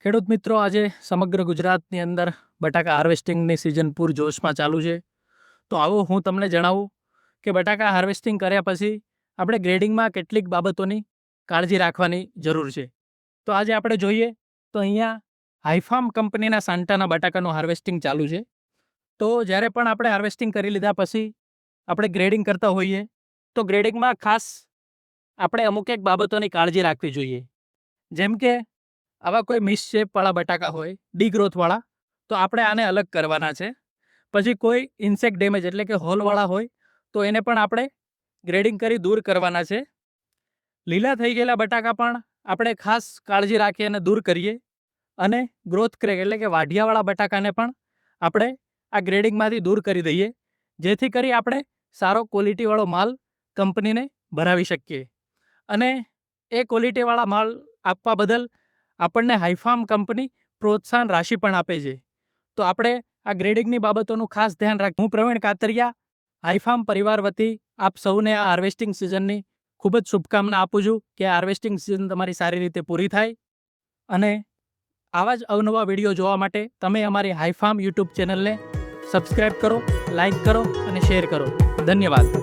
ખેડૂત મિત્રો, આજે સમગ્ર ગુજરાતની અંદર બટાકા હાર્વેસ્ટિંગની સિઝન પૂરજોશમાં ચાલુ છે. તો આવો હું તમને જણાવું કે બટાકા હાર્વેસ્ટિંગ કર્યા પછી આપણે ગ્રેડિંગમાં કેટલીક બાબતોની કાળજી રાખવાની જરૂર છે. તો આજે આપણે જોઈએ તો અહીંયા હાઈફાર્મ કંપનીના સાન્ટાના બટાકાનું હાર્વેસ્ટિંગ ચાલુ છે. તો જ્યારે પણ આપણે હાર્વેસ્ટિંગ કરી લીધા પછી આપણે ગ્રેડિંગ કરતા હોઈએ તો ગ્રેડિંગમાં ખાસ આપણે અમુક એક બાબતોની કાળજી રાખવી જોઈએ. જેમ કે આવા કોઈ મિસ શેપવાળા બટાકા હોય, ડીગ્રોથવાળા, તો આપણે આને અલગ કરવાના છે. પછી કોઈ ઇન્સેક્ટ ડેમેજ એટલે કે હોલવાળા હોય તો એને પણ આપણે ગ્રેડિંગ કરી દૂર કરવાના છે. લીલા થઈ ગયેલા બટાકા પણ આપણે ખાસ કાળજી રાખી અને દૂર કરીએ. અને ગ્રોથ ક્રેક એટલે કે વાઢિયાવાળા બટાકાને પણ આપણે આ ગ્રેડિંગમાંથી દૂર કરી દઈએ, જેથી કરી આપણે સારો ક્વોલિટીવાળો માલ કંપનીને ભરાવી શકીએ. અને એ ક્વોલિટીવાળા માલ આપવા બદલ આપણને હાઈફાર્મ કંપની પ્રોત્સાહન રાશિ પણ આપે છે. તો આપણે આ ગ્રેડિંગની બાબતોનું ખાસ ધ્યાન રાખીએ. હું પ્રવીણ કાતરિયા, હાઈફાર્મ પરિવાર વતી આપ સૌને આ હાર્વેસ્ટિંગ સિઝનની ખૂબ જ શુભકામના આપું છું કે આ હાર્વેસ્ટિંગ સિઝન તમારી સારી રીતે પૂરી થાય. અને આવા જ અવનવા વિડીયો જોવા માટે તમે અમારી હાઈફાર્મ યુટ્યુબ ચેનલને સબસ્ક્રાઈબ કરો, લાઈક કરો અને શેર કરો. ધન્યવાદ.